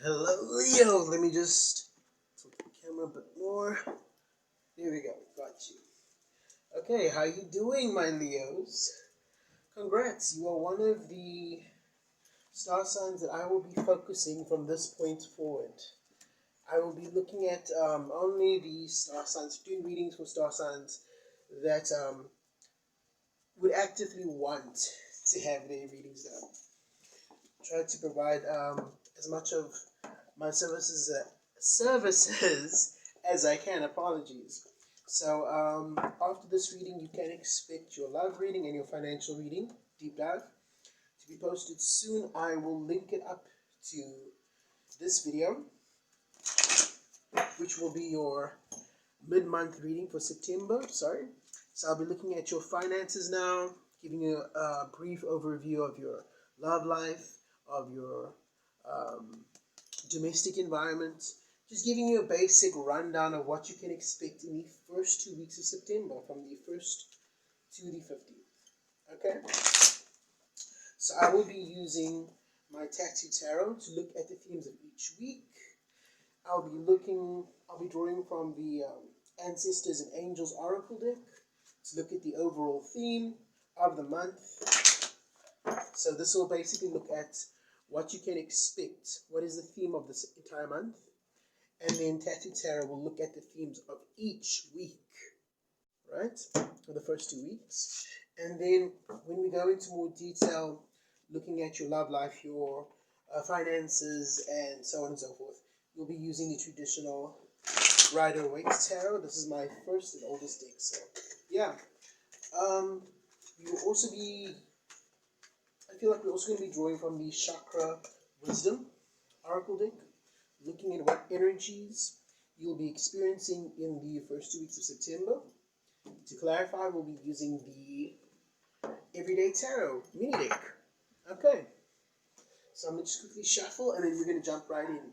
Hello, Leo. Let me just tilt the camera a bit more. There we go. Got you. Okay, how you doing, my Leos? Congrats. You are one of the star signs that I will be focusing from this point forward. I will be looking at only the star signs, doing readings for star signs that would actively want to have their readings done. Try to provide as much of my services as I can. Apologies. So after this reading, you can expect your love reading and your financial reading, deep dive, to be posted soon. I will link it up to this video, which will be your mid-month reading for September. Sorry. So I'll be looking at your finances now, giving you a brief overview of your love life, of your domestic environment, just giving you a basic rundown of what you can expect in the first 2 weeks of September, from the 1st to the 15th. Okay? So I will be using my Tattoo Tarot to look at the themes of each week. I'll be drawing from the Ancestors and Angels Oracle deck to look at the overall theme of the month. So this will basically look at what you can expect, what is the theme of this entire month, and then Tattoo Tarot will look at the themes of each week, right, for the first 2 weeks. And then when we go into more detail, looking at your love life, your finances, and so on and so forth, you'll be using the traditional Rider-Waite Tarot. This is my first and oldest deck, so yeah. You will also be, I feel like we're also going to be drawing from the Chakra Wisdom Oracle deck, looking at what energies you'll be experiencing in the first 2 weeks of September. To clarify, we'll be using the Everyday Tarot mini deck. Okay, so I'm going to just quickly shuffle and then we're going to jump right in.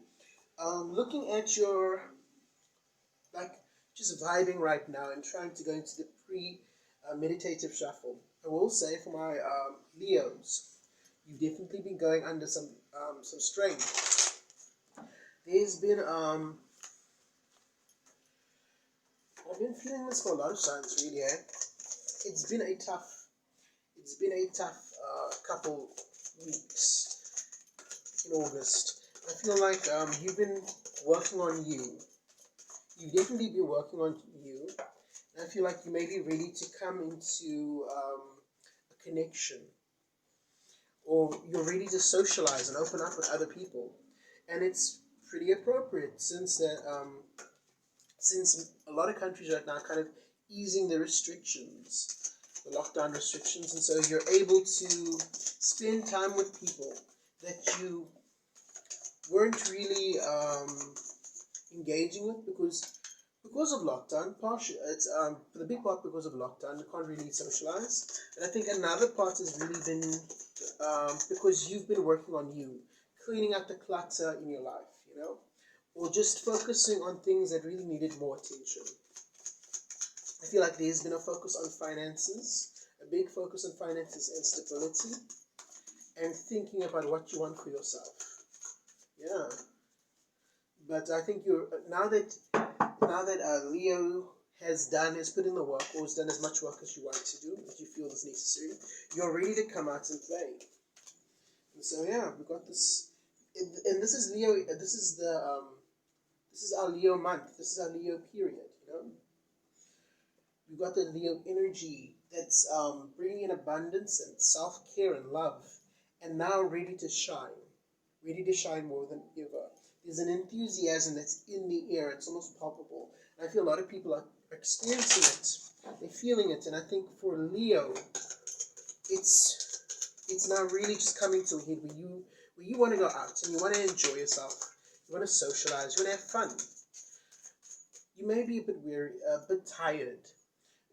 Looking at your, just vibing right now and trying to go into the pre-meditative shuffle. I will say for my Leos, you've definitely been going under some strain. There's been I've been feeling this for a lot of signs, really. It's been a tough couple weeks in August. I feel like you've been working on you. You've definitely been working on you. And I feel like you may be ready to come into a connection, or you're ready to socialize and open up with other people, and it's pretty appropriate since a lot of countries right now are kind of easing the restrictions, the lockdown restrictions, and so you're able to spend time with people that you weren't really engaging with because of lockdown. It's for the big part because of lockdown. You can't really socialize, and I think another part has really been because you've been working on you, cleaning up the clutter in your life, or just focusing on things that really needed more attention. I feel like there's been a focus on finances, a big focus on finances and stability, and thinking about what you want for yourself. Yeah. But I think now that Leo has put in the work, or has done as much work as you want to do, as you feel is necessary, you're ready to come out and play. And so yeah, we got this, and this is Leo. This is our Leo month. This is our Leo period. We've got the Leo energy that's bringing in abundance and self-care and love, and now ready to shine more than ever. There's an enthusiasm that's in the air. It's almost palpable. And I feel a lot of people are experiencing it. They're feeling it. And I think for Leo, it's now really just coming to a head where you want to go out and you want to enjoy yourself. You want to socialize. You want to have fun. You may be a bit weary, a bit tired,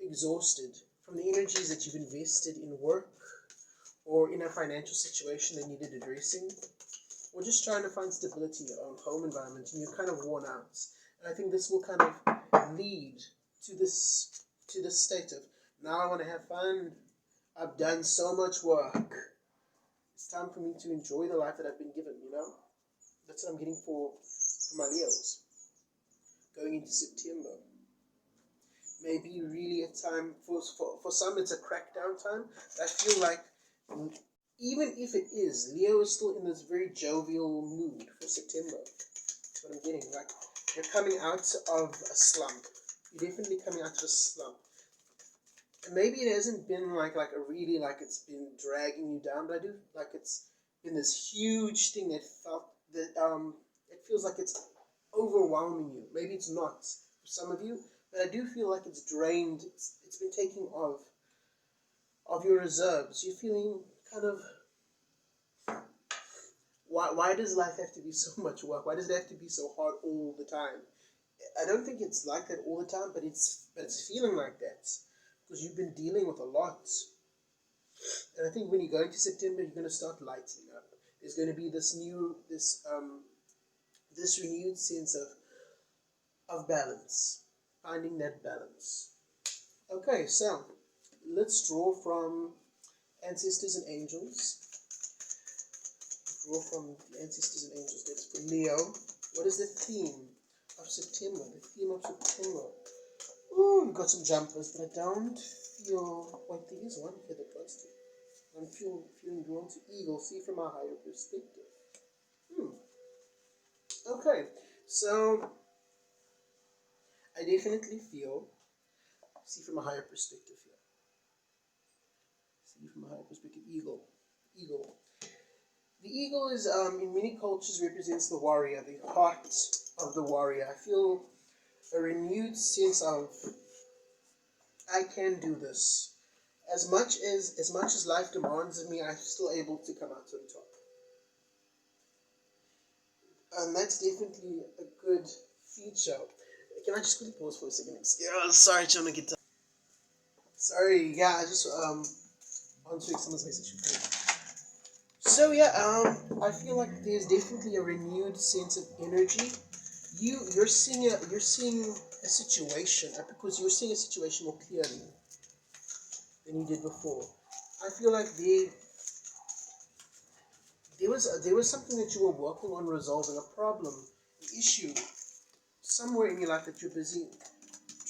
exhausted from the energies that you've invested in work or in a financial situation that needed addressing, or just trying to find stability in your own home environment, and you're kind of worn out. And I think this will kind of lead to this state of, now I want to have fun. I've done so much work. It's time for me to enjoy the life that I've been given, That's what I'm getting for my Leos going into September. Maybe really a time for some it's a crackdown time. I feel like even if it is, Leo is still in this very jovial mood for September. That's what I'm getting. Like you're coming out of a slump. You're definitely coming out of a slump. And maybe it hasn't been like a really like it's been dragging you down, but I do like it's been this huge thing that felt that it feels like it's overwhelming you. Maybe it's not for some of you, but I do feel like it's drained. It's been taking of your reserves. You're feeling kind of why does life have to be so much work? Why does it have to be so hard all the time? I don't think it's like that all the time, but it's feeling like that because you've been dealing with a lot. And I think when you go into September, you're going to start lightening up. There's going to be this renewed sense of balance, finding that balance. Okay, so let's draw from ancestors and angels. Draw from the ancestors and angels. That's for Leo. What is the theme of September? The theme of September. Ooh, we've got some jumpers, but I don't feel. Wait, there is one here that wants to. I'm feeling drawn to eagle. See from a higher perspective. Okay, so I definitely feel. See from a higher perspective here. See from a higher perspective. Eagle. Eagle. The eagle is, in many cultures, represents the warrior, the heart of the warrior. I feel a renewed sense of, I can do this. As much as life demands of me, I'm still able to come out on top. And that's definitely a good feature. Can I just quickly pause for a second? Yeah, sorry, trying to get done. Sorry, yeah, I just answering someone's message. So yeah, I feel like there's definitely a renewed sense of energy. You're seeing a situation because you're seeing a situation more clearly than you did before. I feel like there was something that you were working on resolving, a problem, an issue somewhere in your life that you're busy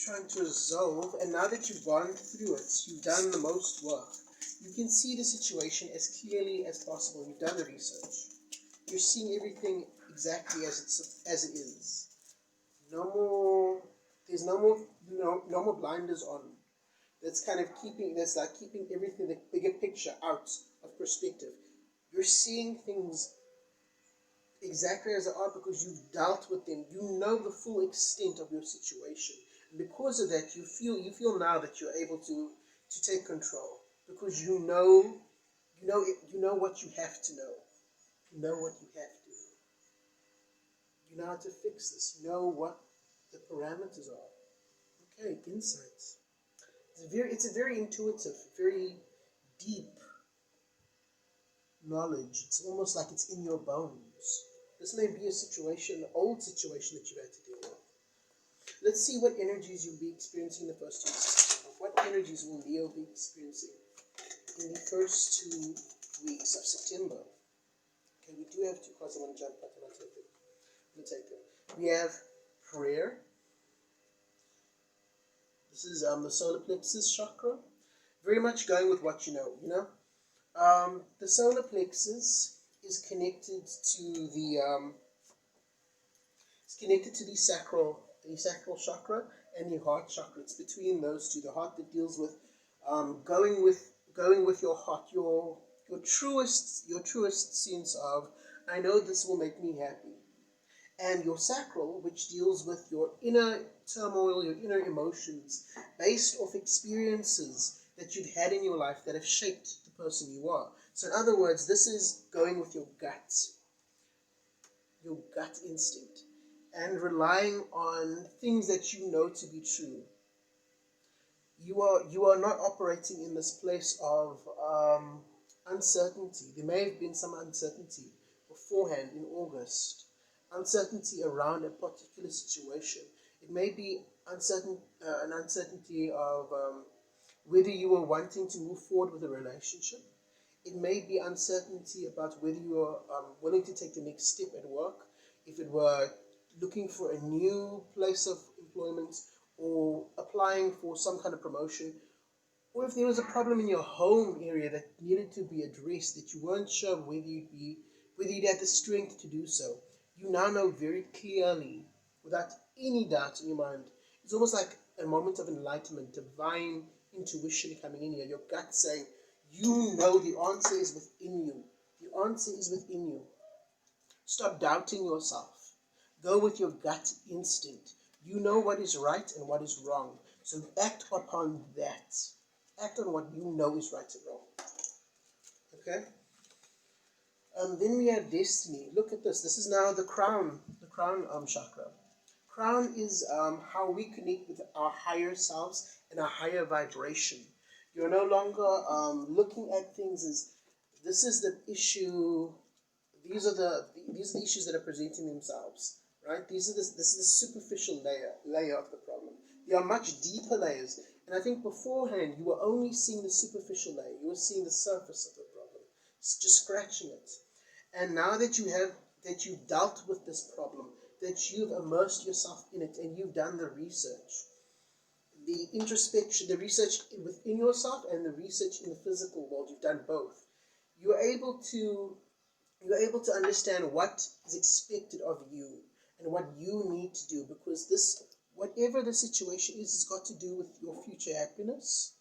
trying to resolve, and now that you've gone through it, you've done the most work. You can see the situation as clearly as possible. You've done the research. You're seeing everything exactly as it is. No more. There's no more blinders on. That's like keeping everything, the bigger picture, out of perspective. You're seeing things exactly as they are because you've dealt with them. You know the full extent of your situation. And because of that, you feel now that you're able to take control because you know what you have to know. You know what you have to know. You know how to fix this. You know what the parameters are. Okay, insights. It's a very intuitive, very deep knowledge. It's almost like it's in your bones. This may be a situation, an old situation that you've had to deal with. Let's see what energies you'll be experiencing in the first 2 weeks of September. What energies will Leo be experiencing in the first 2 weeks of September? Okay, we do have 2 cards I want to jump at, and I'll take them. We have prayer. This is the solar plexus chakra. Very much going with what you know. The solar plexus is connected to the sacral chakra and the heart chakra. It's between those two. The heart that deals with going with your heart, your truest sense of, I know this will make me happy. And your sacral, which deals with your inner turmoil, your inner emotions, based off experiences that you've had in your life that have shaped the person you are. So in other words, this is going with your gut instinct, and relying on things that you know to be true. You are not operating in this place of uncertainty. There may have been some uncertainty beforehand in August. Uncertainty around a particular situation. It may be an uncertainty of whether you are wanting to move forward with a relationship. It may be uncertainty about whether you are willing to take the next step at work. if it were looking for a new place of employment or applying for some kind of promotion, or if there was a problem in your home area that needed to be addressed that you weren't sure whether you'd have the strength to do so, you now know very clearly, without any doubt in your mind. It's almost like a moment of enlightenment, divine intuition coming in here, your gut saying, you know the answer is within you. The answer is within you. Stop doubting yourself. Go with your gut instinct. You know what is right and what is wrong. So act upon that. Act on what you know is right and wrong. Okay? Then we have destiny. Look at this. This is now the crown chakra. Crown is how we connect with our higher selves and our higher vibration. You're no longer looking at things as this is the issue. These are the issues that are presenting themselves, right? This is the superficial layer of the problem. There are much deeper layers, and I think beforehand you were only seeing the superficial layer. You were seeing the surface of the problem, just scratching it. And now that you've dealt with this problem, that you've immersed yourself in it, and you've done the research, the introspection, the research within yourself, and the research in the physical world, you've done both. You're able to understand what is expected of you and what you need to do, because this, whatever the situation is, has got to do with your future happiness.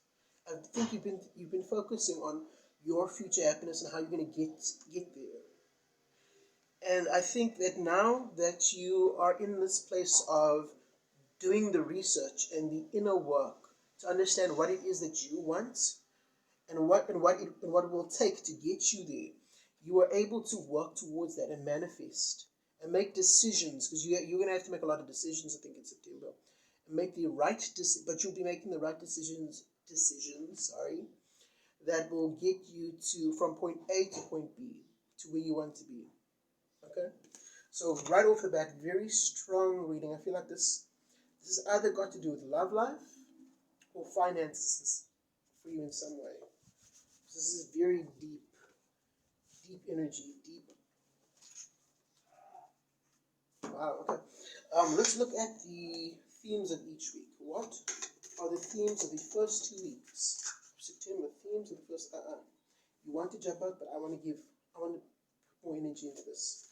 I think you've been focusing on your future happiness and how you're going to get there. And I think that now that you are in this place of doing the research and the inner work to understand what it is that you want and what it will take to get you there, you are able to work towards that and manifest and make decisions, because you're going to have to make a lot of decisions, I think, in September, and make the right but you'll be making the right decisions, that will get you from point A to point B, to where you want to be. Okay? So right off the bat, very strong reading. I feel like this has either got to do with love life or finances for you in some way. So this is very deep energy, deep. Wow, okay. Let's look at the themes of each week. What are the themes of the first 2 weeks of September? Themes of the first. You want to jump out, but I want to put more energy into this.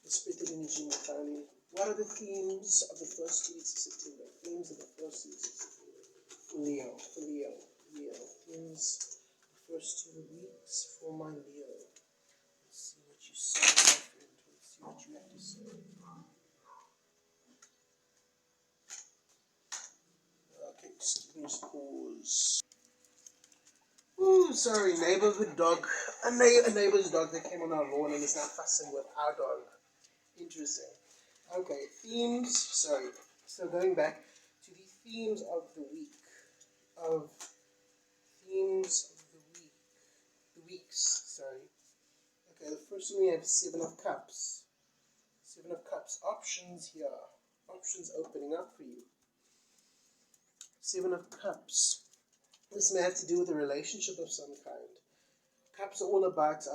Let's spread the energy more thoroughly. What are the themes of the first 2 weeks of September? Themes of the first 2 weeks of September. Leo. Themes the first 2 weeks for my Leo. Let's see what you say, my friend. Let's see what you have to say. Okay, just give me a pause. Ooh, sorry, neighborhood dog. A neighbor's dog that came on our lawn and is now fussing with our dog. Interesting. Okay, themes. Sorry. So going back to the themes of the week. The weeks. Sorry. Okay, the first one we have 7 of Cups. 7 of Cups. Options here. Options opening up for you. 7 of Cups. This may have to do with a relationship of some kind. Cups are all about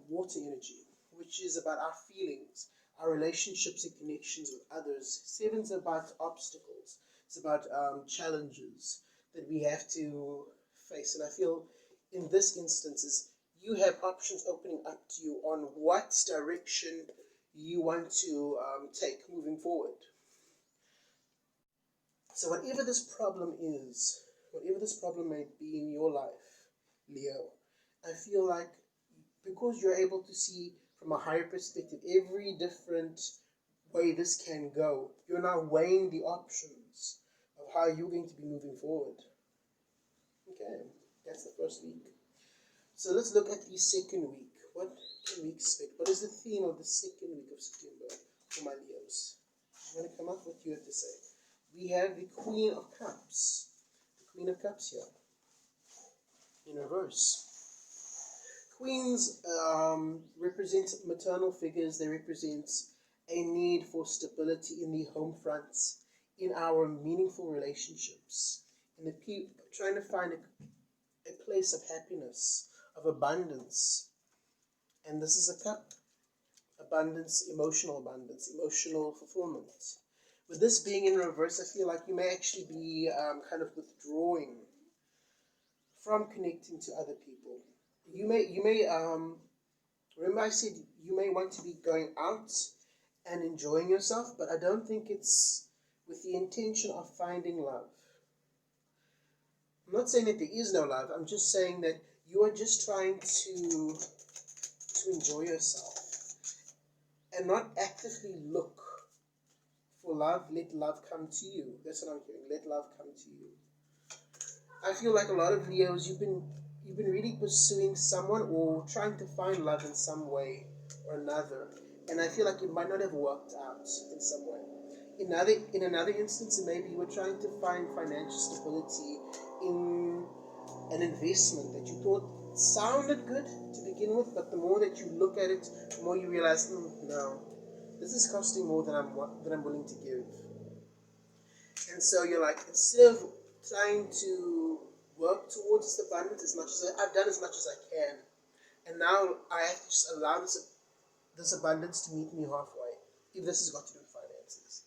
water energy, which is about our feelings, our relationships and connections with others. 7's about obstacles. It's about challenges that we have to face. And I feel in this instance you have options opening up to you on what direction you want to take moving forward. So whatever this problem is, whatever this problem may be in your life, Leo, I feel like because you're able to see from a higher perspective every different way this can go, you're now weighing the options of how you're going to be moving forward. Okay, that's the first week. So let's look at the second week. What can we expect? What is the theme of the second week of September for my Leos? I'm going to come up with what you have to say. We have the Queen of Cups. The Queen of Cups here. In reverse. Queens represent maternal figures. They represent a need for stability in the home front, in our meaningful relationships, in the trying to find a place of happiness, of abundance. And this is a cup. abundance, emotional fulfillment. With this being in reverse, I feel like you may actually be kind of withdrawing from connecting to other people. You may remember I said you may want to be going out and enjoying yourself, but I don't think it's with the intention of finding love. I'm not saying that there is no love. I'm just saying that you are just trying to enjoy yourself and not actively look for love. Let love come to you. That's what I'm hearing. Let love come to you. I feel like a lot of Leos, you've been really pursuing someone or trying to find love in some way or another, and I feel like it might not have worked out in some way. In another instance, maybe you were trying to find financial stability in an investment that you thought sounded good to begin with, but the more that you look at it, the more you realize, no, this is costing more than I'm willing to give. And so you're like, instead of trying to work towards this abundance as much as I've done as much as I can, and now I have to just allow this abundance to meet me halfway. If this has got to do with finances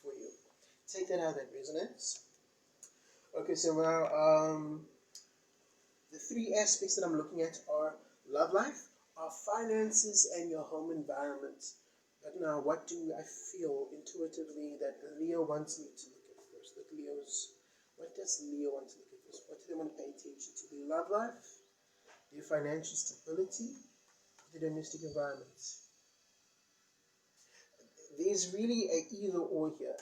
for you, take that out of that resonance. Okay, so now the three aspects that I'm looking at are love life, our finances, and your home environment. But now, what do I feel intuitively that Leo wants me to look at first? What does Leo want to look at first? What do they want to pay attention to? Their love life, their financial stability, their domestic environment. There's really a either or here.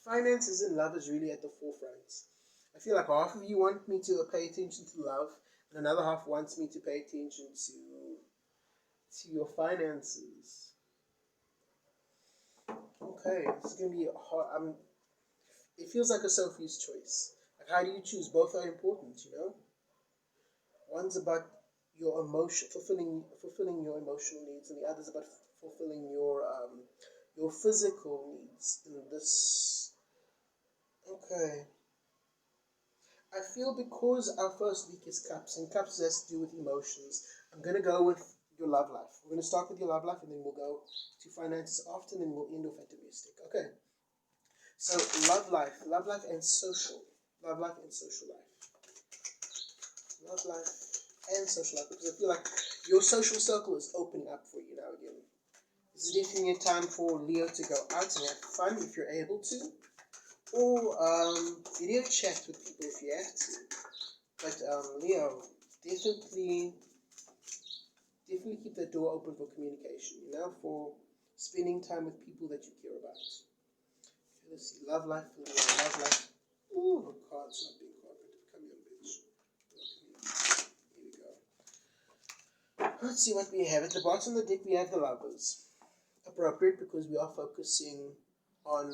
Finances and love is really at the forefront. I feel like half of you want me to pay attention to love, and another half wants me to pay attention to your finances. Okay, this is gonna be hard. It feels like a Sophie's choice. Like, how do you choose? Both are important, you know. One's about your emotion, fulfilling your emotional needs, and the other's about fulfilling your physical needs. In this, okay. I feel because our first week is Cups, and Cups has to do with emotions, I'm going to go with your love life. We're going to start with your love life, and then we'll go to finances after, and then we'll end off at domestic. Okay. So, love life and social. Love life and social life. Love life and social life. Because I feel like your social circle is opening up for you now again. This is definitely a time for Leo to go out and have fun if you're able to. Or video chat with people if you have to. But Leo, definitely keep the door open for communication, you know, for spending time with people that you care about. Okay, let's see, love life, Leo, love life. Ooh, no cards, not being carded. Come here, bitch. Here we go. Let's see what we have. At the bottom of the deck, we have the lovers. Appropriate because we are focusing on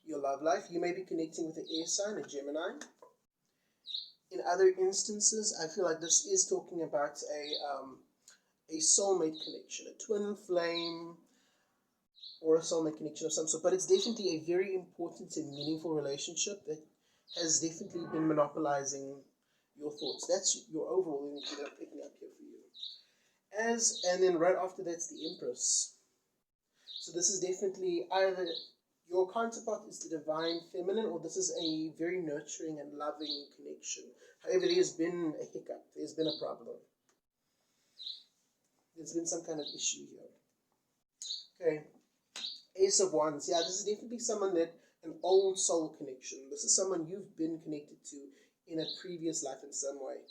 your love life. You may be connecting with an air sign, a Gemini. In other instances, I feel like this is talking about a soulmate connection, a twin flame, or a soulmate connection of some sort. But it's definitely a very important and meaningful relationship that has definitely been monopolizing your thoughts. That's your overall energy that I'm picking up here for you. And then right after that's the Empress. So this is definitely either your counterpart is the divine feminine, or this is a very nurturing and loving connection. However, there's been a hiccup. There's been a problem. There's been some kind of issue here. Okay. Ace of Wands. Yeah, this is definitely someone that, an old soul connection. This is someone you've been connected to in a previous life in some way.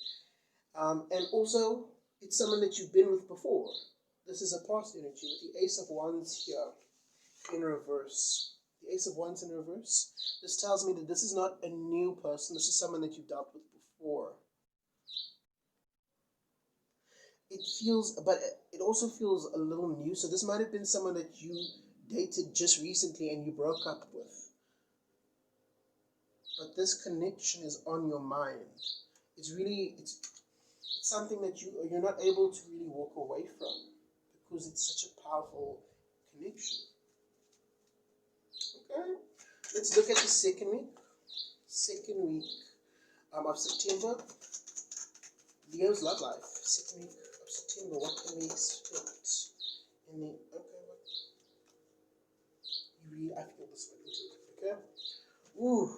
And also, it's someone that you've been with before. This is a past energy with the Ace of Wands here in reverse. The Ace of Wands in reverse. This tells me that this is not a new person. This is someone that you've dealt with before. It feels, but it also feels a little new. So this might have been someone that you dated just recently and you broke up with. But this connection is on your mind. It's something that you're not able to really walk away from because it's such a powerful connection. Okay, let's look at the second week. Second week of September. Leo's love life. Second week of September. What can we expect? Okay, what? You read, I feel this one into it, okay? Ooh,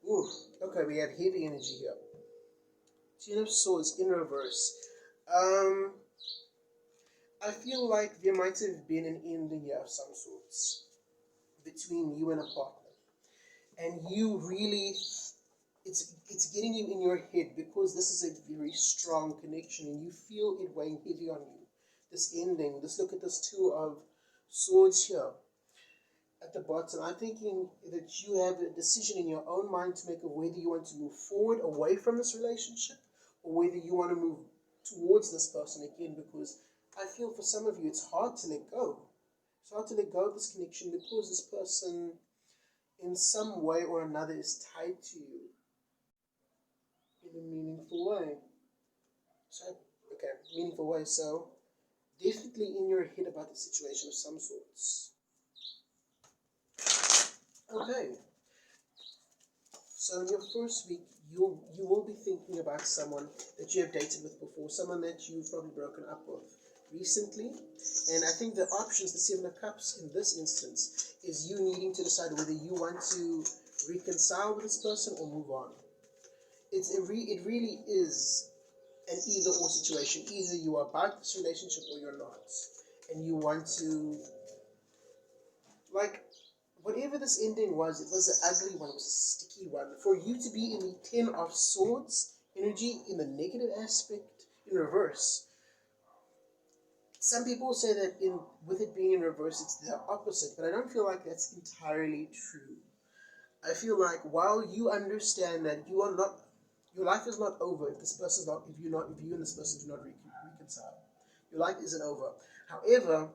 ooh. Okay, we have heavy energy here. Ten of Swords in reverse. Um, I feel like there might have been an ending here of some sorts between you and a partner, and you really, it's getting you in your head because this is a very strong connection, and you feel it weighing heavy on you. This ending. Let's look at this Two of Swords here at the bottom. I'm thinking that you have a decision in your own mind to make of whether you want to move forward away from this relationship or whether you want to move towards this person again, because I feel for some of you it's hard to let go. It's hard to let go of this connection because this person in some way or another is tied to you in a meaningful way. So, okay, meaningful way. So, definitely in your head about the situation of some sorts. Okay, so in your first week, you will be thinking about someone that you have dated with before, someone that you've probably broken up with recently. And I think the options, the Seven of Cups in this instance, is you needing to decide whether you want to reconcile with this person or move on. It really is an either or situation. Either you are about this relationship or you're not. And you want to, like, whatever this ending was, it was an ugly one, it was a sticky one. For you to be in the Ten of Swords energy in the negative aspect in reverse. Some people say that with it being in reverse, it's the opposite, but I don't feel like that's entirely true. I feel like while you understand that you are not, your life is not over if this person's not, if you and this person do not reconcile. Your life isn't over. However,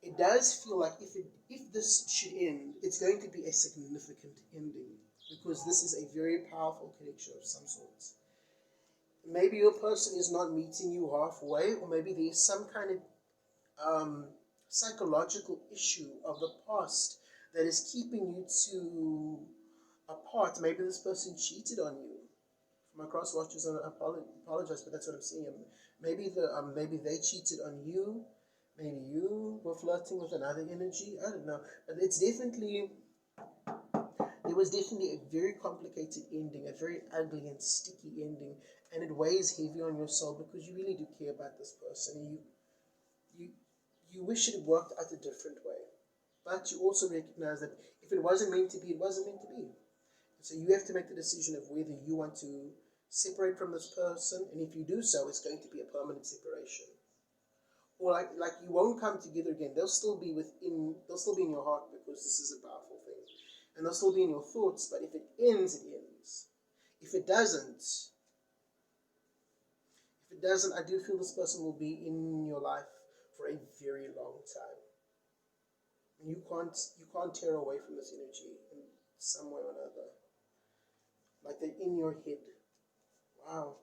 it does feel like if this should end, it's going to be a significant ending because this is a very powerful connection of some sorts. Maybe your person is not meeting you halfway, or maybe there's some kind of psychological issue of the past that is keeping you two apart. Maybe this person cheated on you. For my cross watchers, I apologize, but that's what I'm saying. Maybe they cheated on you. Maybe you were flirting with another energy. I don't know, but there was definitely a very complicated ending, a very ugly and sticky ending, and it weighs heavy on your soul because you really do care about this person. You wish it worked out a different way. But you also recognize that if it wasn't meant to be, it wasn't meant to be. So you have to make the decision of whether you want to separate from this person, and if you do so, it's going to be a permanent separation. Or like you won't come together again. They'll still be in your heart because this is a powerful thing. And they'll still be in your thoughts, but if it ends, it ends. If it doesn't, I do feel this person will be in your life for a very long time. And you can't tear away from this energy in some way or another. Like they're in your head. Wow.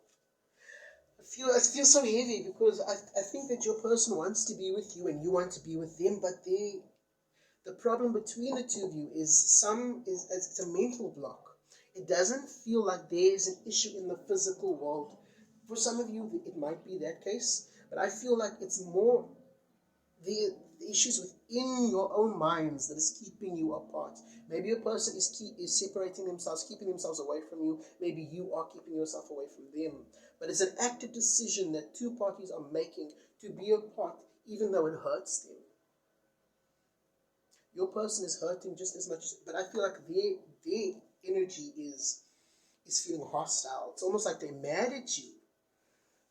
I feel so heavy because I think that your person wants to be with you and you want to be with them, but the problem between the two of you is it's a mental block. It doesn't feel like there is an issue in the physical world. For some of you, it might be that case, but I feel like it's more the issues within your own minds that is keeping you apart. Maybe a person is separating themselves, keeping themselves away from you. Maybe you are keeping yourself away from them. But it's an active decision that two parties are making to be apart, even though it hurts them. Your person is hurting just as much, but I feel like their energy is feeling hostile. It's almost like they're mad at you.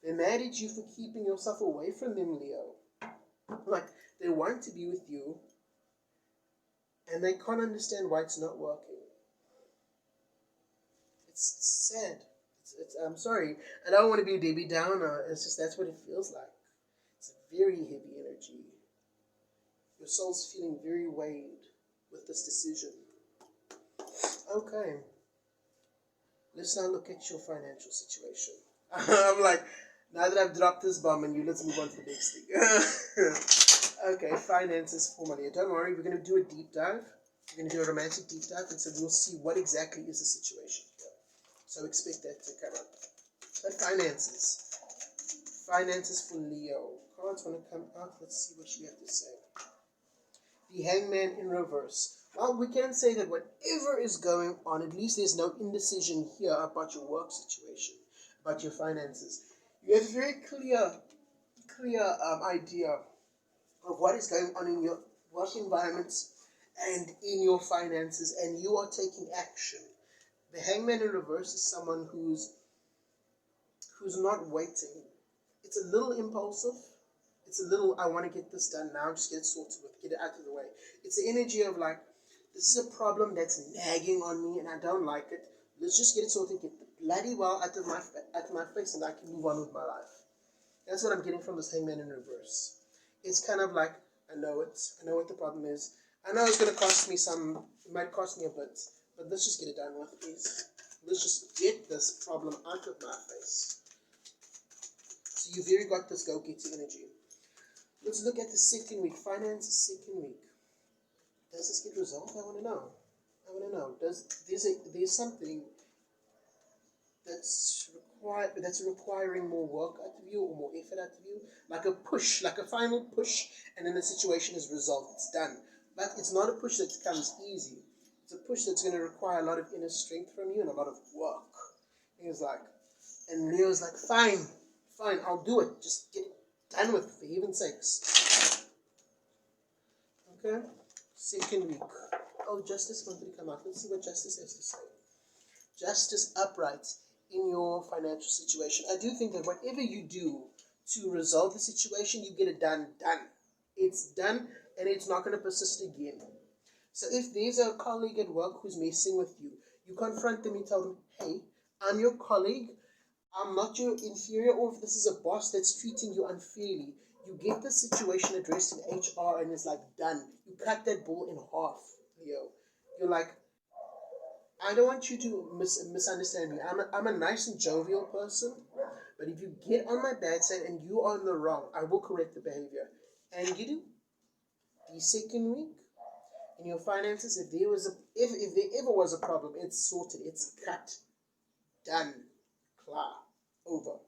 They're mad at you for keeping yourself away from them, Leo. Like, they want to be with you, and they can't understand why it's not working. It's sad. I'm sorry. I don't want to be a Debbie Downer. It's just that's what it feels like. It's a very heavy energy. Your soul's feeling very weighed with this decision. Okay. Let's now look at your financial situation. I'm like, now that I've dropped this bomb on you, let's move on to the next thing. Okay, finances for money. Don't worry, we're going to do a deep dive. We're going to do a romantic deep dive, and so we'll see what exactly is the situation here. So expect that to come up. But finances. Finances for Leo. cards want to come out. Let's see what you have to say. The Hangman in reverse. Well, we can say that whatever is going on, at least there's no indecision here about your work situation, about your finances. You have a very clear idea of what is going on in your work environment and in your finances, and you are taking action. The Hangman in reverse is someone who's not waiting. It's a little impulsive. It's a little, I want to get this done now, just get it sorted with, get it out of the way. It's the energy of like, this is a problem that's nagging on me and I don't like it. Let's just get it sorted, get the bloody well out of my face, and I can move on with my life. That's what I'm getting from this Hangman in reverse. It's kind of like, I know what the problem is. I know it's going to cost me it might cost me a bit, but let's just get it done with, please. Let's just get this problem out of my face. So you've really got this go-getter energy. Let's look at the second week. Finances, second week. Does this get resolved? I want to know. There's something that's requiring more work out of you or more effort out of you, like a push, like a final push, and then the situation is resolved. It's done. But it's not a push that comes easy. It's a push that's going to require a lot of inner strength from you and a lot of work. And Leo's like, fine, I'll do it. Just get it done with, for heaven's sakes. Okay? Second week. Oh, Justice wanted to come out. Let's see what Justice has to say. Justice upright in your financial situation. I do think that whatever you do to resolve the situation, you get it done. It's done, and it's not going to persist again. So if there's a colleague at work who's messing with you, you confront them and tell them, hey, I'm your colleague, I'm not your inferior, or if this is a boss that's treating you unfairly, you get the situation addressed in HR and it's like done. You cut that bull in half, Leo. You're like, I don't want you to misunderstand me. I'm a nice and jovial person, but if you get on my bad side and you are in the wrong, I will correct the behavior. And you do. The second week, in your finances, if there ever was a problem, it's sorted, it's cut, done, klar, over.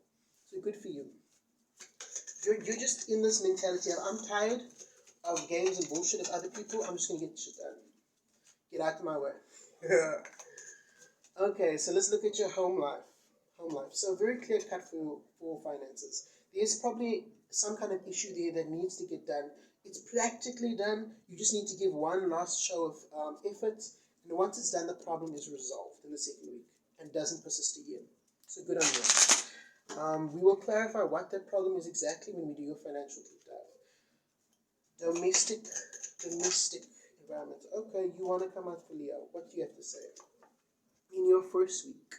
So good for you. You're just in this mentality of, I'm tired of games and bullshit of other people, I'm just going to get shit done. Get out of my way. Okay, so let's look at your home life. So very clear cut for finances. There's probably some kind of issue there that needs to get done. It's practically done. You just need to give one last show of effort. And once it's done, the problem is resolved in the second week and doesn't persist again. So good on you. We will clarify what that problem is exactly when we do your financial deep dive. Domestic environment. Okay, you want to come out for Leo. What do you have to say? In your first week,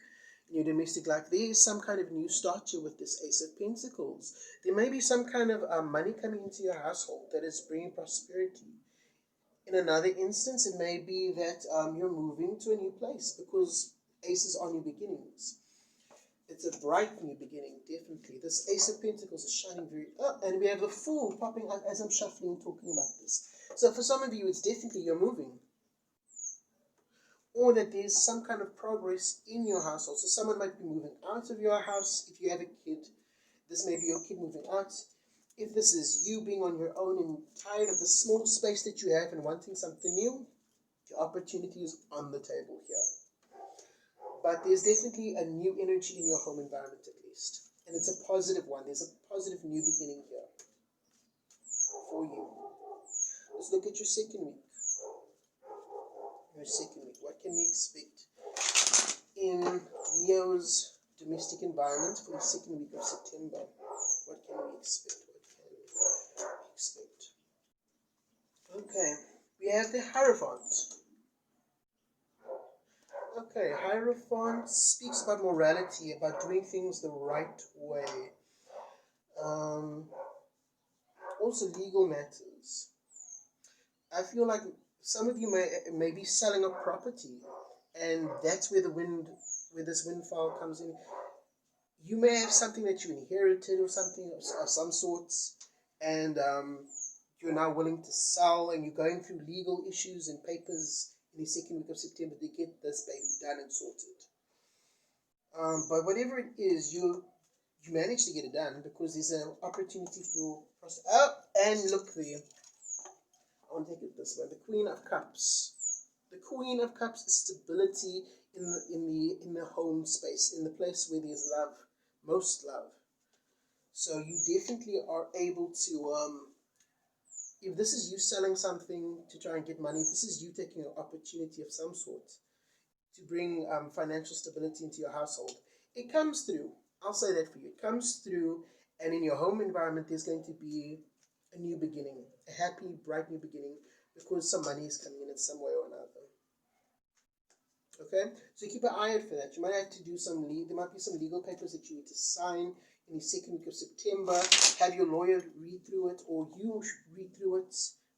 in your domestic life, there is some kind of new start here with this Ace of Pentacles. There may be some kind of money coming into your household that is bringing prosperity. In another instance, it may be that you're moving to a new place because aces are new beginnings. It's a bright new beginning, definitely. This Ace of Pentacles is shining very up, and we have the Fool popping out as I'm shuffling talking about this. So for some of you, it's definitely you're moving. Or that there's some kind of progress in your household. So someone might be moving out of your house. If you have a kid, this may be your kid moving out. If this is you being on your own and tired of the small space that you have and wanting something new, the opportunity is on the table here. But there's definitely a new energy in your home environment at least. And it's a positive one. There's a positive new beginning here for you. Let's look at your second week. What can we expect in Leo's domestic environment for the second week of September? What can we expect? Okay, we have the Hierophant. Okay, Hierophant speaks about morality, about doing things the right way. Also legal matters. I feel like some of you may be selling a property, and that's where this windfall comes in. You may have something that you inherited or something of some sort, and you're now willing to sell, and you're going through legal issues and papers in the second week of September to get this baby done and sorted. But whatever it is, you managed to get it done because there's an opportunity for oh, and look there. I want to take it this way. The Queen of Cups. The Queen of Cups is stability in the home space, in the place where there's love, most love. So you definitely are able to if this is you selling something to try and get money, if this is you taking an opportunity of some sort to bring financial stability into your household, it comes through. I'll say that for you. It comes through, and in your home environment, there's going to be a new beginning, a happy, bright new beginning, because some money is coming in some way or another. Okay, so keep an eye out for that. You might have to do there might be some legal papers that you need to sign in the second week of September. Have your lawyer read through it, or you read through it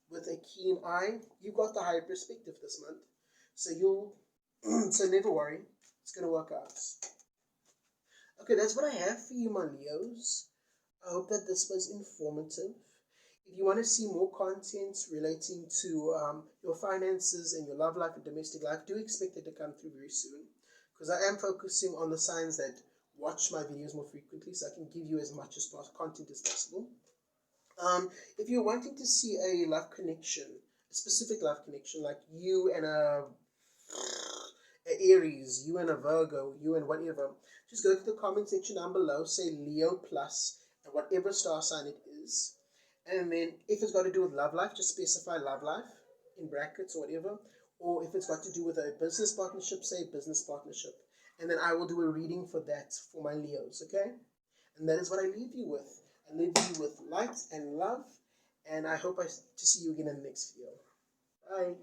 with a keen eye. You got the higher perspective this month, so so never worry, it's gonna work out. Okay, that's what I have for you, my Leos. I hope that this was informative. If you want to see more content relating to your finances and your love life and domestic life, do expect it to come through very soon, because I am focusing on the signs that watch my videos more frequently, so I can give you as much content as possible. If you're wanting to see a love connection, a specific love connection, like you and a Aries, you and a Virgo, you and whatever, just go to the comment section down below, say Leo plus, and whatever star sign it is. And then if it's got to do with love life, just specify love life in brackets or whatever. Or if it's got to do with a business partnership, say business partnership. And then I will do a reading for that for my Leos, okay? And that is what I leave you with. I leave you with light and love. And I hope to see you again in the next video. Bye.